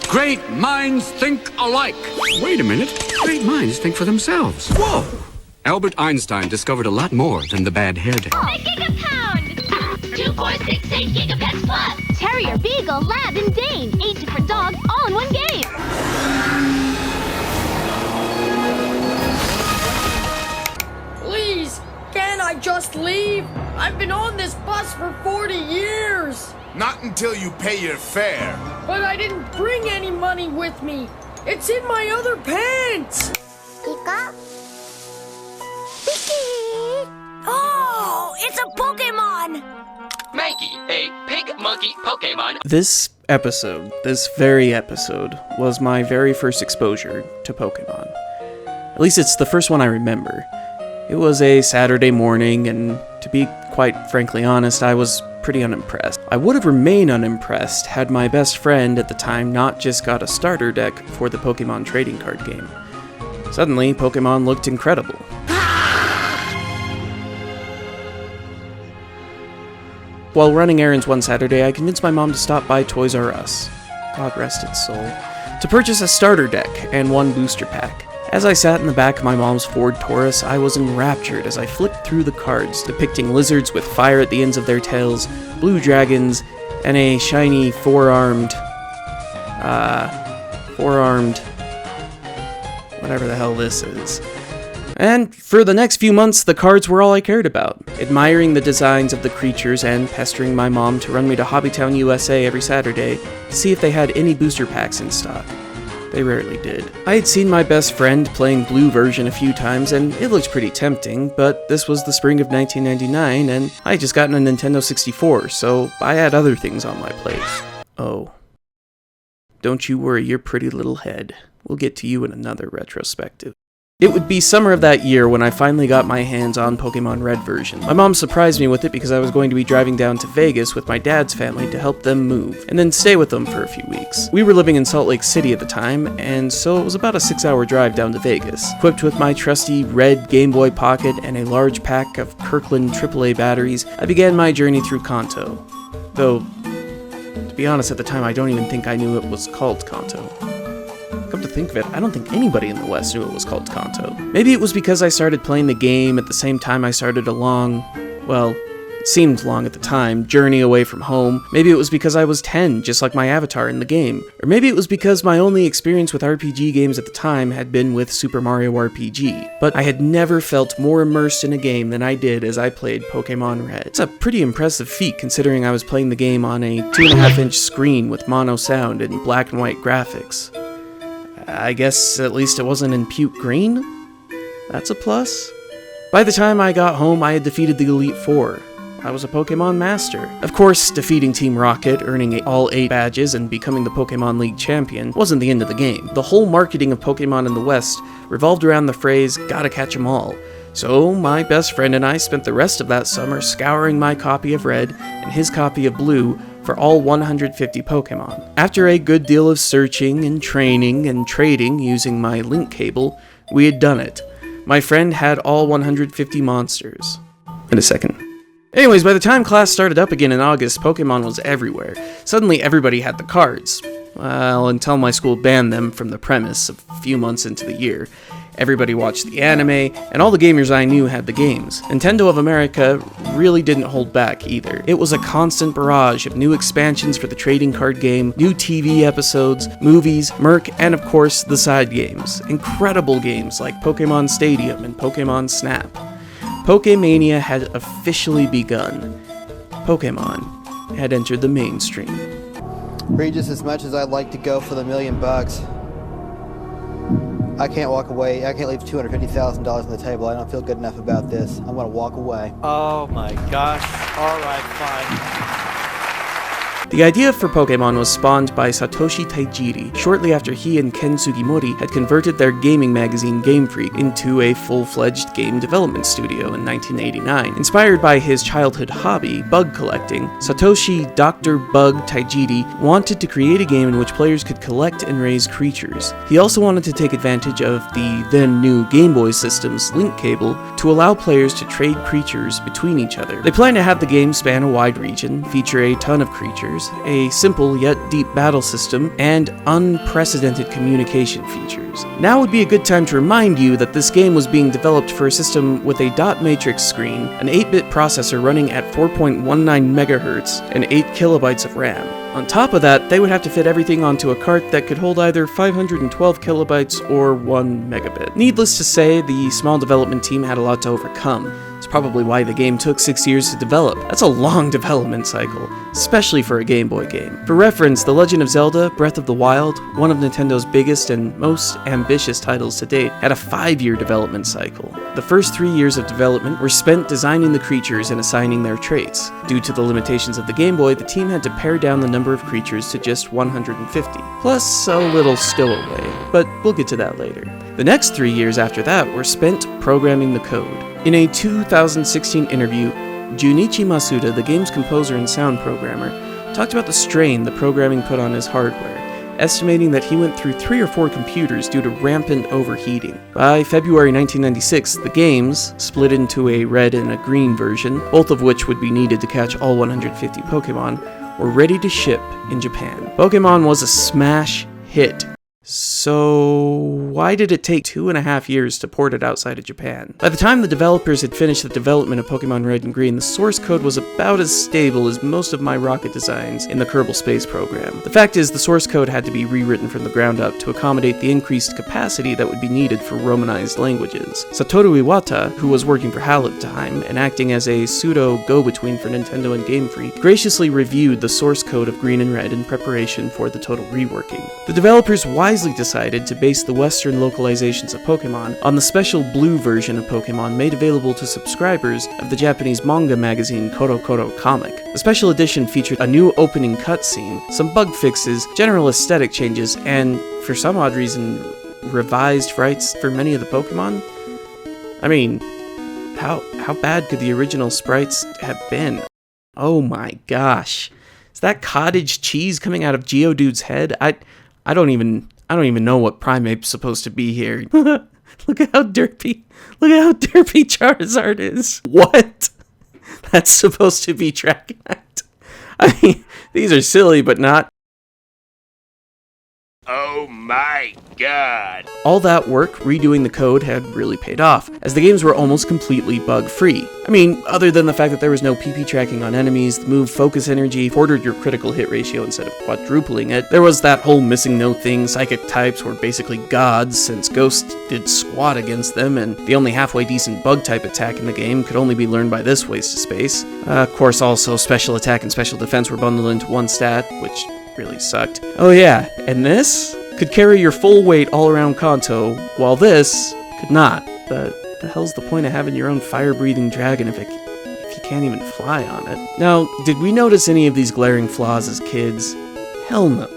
Great minds think alike. Wait a minute. Great minds think for themselves. Whoa! Albert Einstein discovered a lot more than the bad hair day. A gigapound! 2468 gigabits plus! Terrier, Beagle, Lab, and Dane. 8 different dogs, all in one game. Please, can't I just leave? I've been on this bus for 40 years. Not until you pay your fare. But I didn't bring any money with me. It's in my other pants. Ika? Oh, it's a Pokemon. Mankey, a pig monkey Pokemon. This very episode, was my very first exposure to Pokemon. At least it's the first one I remember. It was a Saturday morning, and to be quite frankly honest, I was pretty unimpressed. I would have remained unimpressed had my best friend at the time not just got a starter deck for the Pokemon trading card game. Suddenly, Pokemon looked incredible. While running errands one Saturday, I convinced my mom to stop by Toys R Us, God rest its soul, to purchase a starter deck and one booster pack. As I sat in the back of my mom's Ford Taurus, I was enraptured as I flipped through the cards, depicting lizards with fire at the ends of their tails, blue dragons, and a shiny four-armed, whatever the hell this is. And for the next few months, the cards were all I cared about, admiring the designs of the creatures and pestering my mom to run me to Hobbytown, USA every Saturday to see if they had any booster packs in stock. They rarely did. I had seen my best friend playing Blue version a few times, and it looked pretty tempting, but this was the spring of 1999, and I had just gotten a Nintendo 64, so I had other things on my plate. Oh. Don't you worry your pretty little head. We'll get to you in another retrospective. It would be summer of that year when I finally got my hands on Pokemon Red version. My mom surprised me with it because I was going to be driving down to Vegas with my dad's family to help them move, and then stay with them for a few weeks. We were living in Salt Lake City at the time, and so it was about a 6-hour drive down to Vegas. Equipped with my trusty red Game Boy Pocket and a large pack of Kirkland AAA batteries, I began my journey through Kanto. Though, to be honest, at the time I don't even think I knew it was called Kanto. Come to think of it, I don't think anybody in the West knew it was called Kanto. Maybe it was because I started playing the game at the same time I started a long, well, it seemed long at the time, journey away from home. Maybe it was because I was 10, just like my avatar in the game. Or maybe it was because my only experience with RPG games at the time had been with Super Mario RPG. But I had never felt more immersed in a game than I did as I played Pokemon Red. It's a pretty impressive feat considering I was playing the game on a 2.5-inch screen with mono sound and black and white graphics. I guess at least it wasn't in puke green? That's a plus. By the time I got home, I had defeated the Elite Four. I was a Pokemon Master. Of course, defeating Team Rocket, earning all 8 badges, and becoming the Pokemon League champion wasn't the end of the game. The whole marketing of Pokemon in the West revolved around the phrase, "gotta catch 'em all." So my best friend and I spent the rest of that summer scouring my copy of Red and his copy of Blue for all 150 Pokemon. After a good deal of searching and training and trading using my link cable, we had done it. My friend had all 150 monsters. In a second. Anyways, by the time class started up again in August, Pokemon was everywhere. Suddenly everybody had the cards. Well, until my school banned them from the premise a few months into the year. Everybody watched the anime, and all the gamers I knew had the games. Nintendo of America really didn't hold back either. It was a constant barrage of new expansions for the trading card game, new TV episodes, movies, merch, and of course, the side games. Incredible games like Pokemon Stadium and Pokemon Snap. Pokemania had officially begun. Pokemon had entered the mainstream. Regis, as much as I'd like to go for the $1 million, I can't walk away. I can't leave $250,000 on the table. I don't feel good enough about this. I'm gonna walk away. Oh my gosh. Alright, fine. The idea for Pokemon was spawned by Satoshi Tajiri shortly after he and Ken Sugimori had converted their gaming magazine Game Freak into a full-fledged game development studio in 1989. Inspired by his childhood hobby, bug collecting, Satoshi Dr. Bug Tajiri wanted to create a game in which players could collect and raise creatures. He also wanted to take advantage of the then-new Game Boy system's link cable to allow players to trade creatures between each other. They planned to have the game span a wide region, feature a ton of creatures, features, a simple yet deep battle system, and unprecedented communication features. Now would be a good time to remind you that this game was being developed for a system with a dot matrix screen, an 8-bit processor running at 4.19 MHz, and 8 kilobytes of RAM. On top of that, they would have to fit everything onto a cart that could hold either 512 kilobytes or 1 megabit. Needless to say, the small development team had a lot to overcome. It's probably why the game took 6 years to develop. That's a long development cycle, especially for a Game Boy game. For reference, The Legend of Zelda: Breath of the Wild, one of Nintendo's biggest and most ambitious titles to date, had a 5-year development cycle. The first 3 years of development were spent designing the creatures and assigning their traits. Due to the limitations of the Game Boy, the team had to pare down the number of creatures to just 150, plus a little stowaway, but we'll get to that later. The next 3 years after that were spent programming the code. In a 2016 interview, Junichi Masuda, the game's composer and sound programmer, talked about the strain the programming put on his hardware, estimating that he went through 3 or 4 computers due to rampant overheating. By February 1996, the games, split into a red and a green version, both of which would be needed to catch all 150 Pokemon, were ready to ship in Japan. Pokemon was a smash hit. So why did it take 2.5 years to port it outside of Japan? By the time the developers had finished the development of Pokemon Red and Green, the source code was about as stable as most of my rocket designs in the Kerbal Space Program. The fact is, the source code had to be rewritten from the ground up to accommodate the increased capacity that would be needed for Romanized languages. Satoru Iwata, who was working for HAL at the time and acting as a pseudo go-between for Nintendo and Game Freak, graciously reviewed the source code of Green and Red in preparation for the total reworking. The developers wisely decided to base the Western localizations of Pokemon on the special blue version of Pokemon made available to subscribers of the Japanese manga magazine Koro Koro Comic. The special edition featured a new opening cutscene, some bug fixes, general aesthetic changes, and, for some odd reason, revised sprites for many of the Pokemon? I mean, how bad could the original sprites have been? Oh my gosh. Is that cottage cheese coming out of Geodude's head? I don't even know what Primeape's supposed to be here. Look at how derpy Charizard is. What? That's supposed to be Dragonite. I mean, these are silly, but not. Oh my god. All that work redoing the code had really paid off, as the games were almost completely bug-free. I mean, other than the fact that there was no PP tracking on enemies, the move focus energy quartered your critical hit ratio instead of quadrupling it, there was that whole missing no thing, psychic types were basically gods since Ghost did squat against them, and the only halfway decent bug type attack in the game could only be learned by this waste of space. Of course, also special attack and special defense were bundled into one stat, which really sucked. Oh yeah, and this could carry your full weight all around Kanto, while this could not. The hell's the point of having your own fire-breathing dragon if you can't even fly on it? Now, did we notice any of these glaring flaws as kids? Hell no.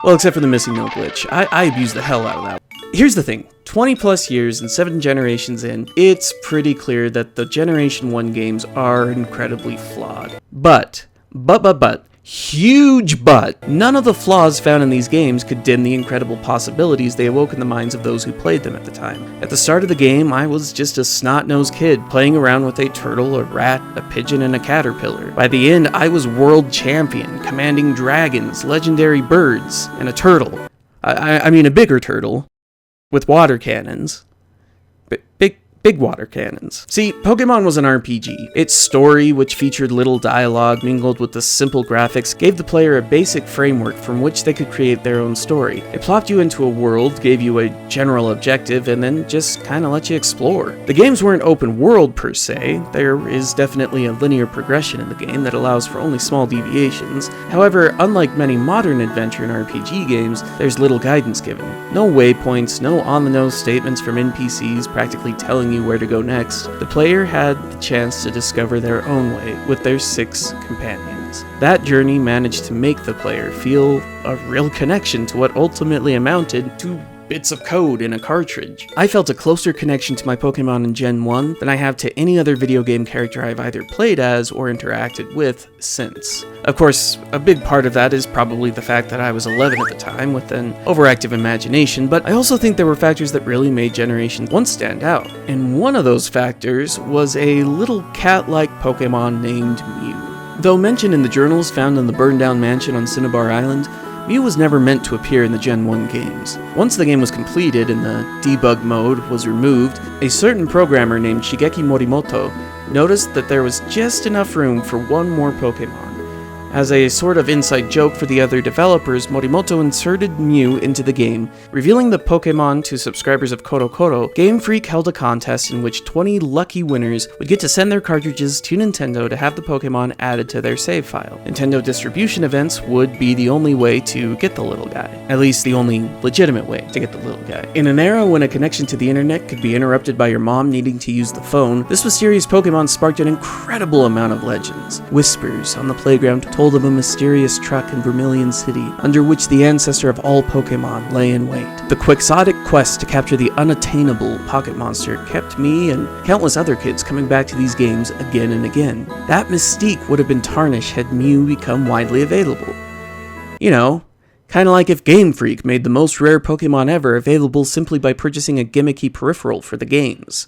Well, except for the missing no glitch. I abused the hell out of that. Here's the thing. 20 plus years and 7 generations in, it's pretty clear that the Generation 1 games are incredibly flawed. But, huge but, none of the flaws found in these games could dim the incredible possibilities they awoke in the minds of those who played them at the time. At the start of the game, I was just a snot-nosed kid playing around with a turtle, a rat, a pigeon, and a caterpillar. By the end, I was world champion, commanding dragons, legendary birds, and a turtle. I mean a bigger turtle, with water cannons. Big water cannons. See, Pokemon was an RPG. Its story, which featured little dialogue mingled with the simple graphics, gave the player a basic framework from which they could create their own story. It plopped you into a world, gave you a general objective, and then just kinda let you explore. The games weren't open world per se. There is definitely a linear progression in the game that allows for only small deviations. However, unlike many modern adventure and RPG games, there's little guidance given. No waypoints, no on-the-nose statements from NPCs practically telling you where to go next. The player had the chance to discover their own way with their 6 companions. That journey managed to make the player feel a real connection to what ultimately amounted to bits of code in a cartridge. I felt a closer connection to my Pokemon in Gen 1 than I have to any other video game character I've either played as or interacted with since. Of course, a big part of that is probably the fact that I was 11 at the time with an overactive imagination, but I also think there were factors that really made Generation 1 stand out. And one of those factors was a little cat-like Pokemon named Mew. Though mentioned in the journals found in the burned-down mansion on Cinnabar Island, Mew was never meant to appear in the Gen 1 games. Once the game was completed and the debug mode was removed, a certain programmer named Shigeki Morimoto noticed that there was just enough room for one more Pokémon. As a sort of inside joke for the other developers, Morimoto inserted Mew into the game, revealing the Pokémon to subscribers of Koto Koto. Game Freak held a contest in which 20 lucky winners would get to send their cartridges to Nintendo to have the Pokémon added to their save file. Nintendo distribution events would be the only way to get the little guy. At least the only legitimate way to get the little guy. In an era when a connection to the internet could be interrupted by your mom needing to use the phone, this mysterious Pokémon sparked an incredible amount of legends. Whispers on the playground told of a mysterious truck in Vermilion City, under which the ancestor of all Pokémon lay in wait. The quixotic quest to capture the unattainable pocket monster kept me and countless other kids coming back to these games again and again. That mystique would have been tarnished had Mew become widely available. You know, kinda like if Game Freak made the most rare Pokémon ever available simply by purchasing a gimmicky peripheral for the games.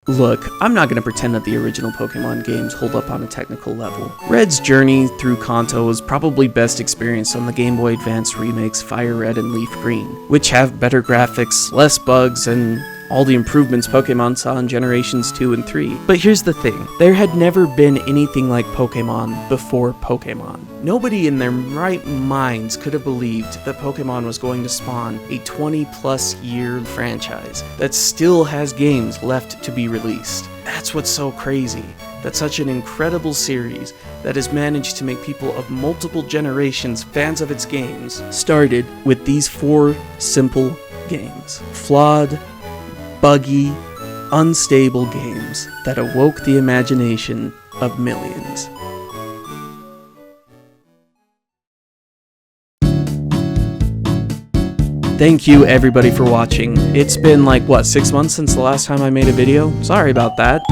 Look, I'm not going to pretend that the original Pokémon games hold up on a technical level. Red's journey through Kanto was probably best experienced on the Game Boy Advance remakes Fire Red and Leaf Green, which have better graphics, less bugs, and all the improvements Pokémon saw in Generations 2 and 3. But here's the thing, there had never been anything like Pokémon before Pokémon. Nobody in their right minds could have believed that Pokémon was going to spawn a 20-plus year franchise that still has games left to be released. That's what's so crazy, that such an incredible series that has managed to make people of multiple generations fans of its games started with these 4 simple games. Flawed, buggy, unstable games that awoke the imagination of millions. Thank you everybody for watching. It's been like, what, 6 months since the last time I made a video? Sorry about that.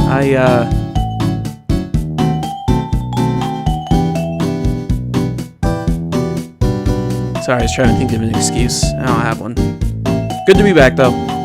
Sorry, I was trying to think of an excuse. I don't have one. Good to be back though.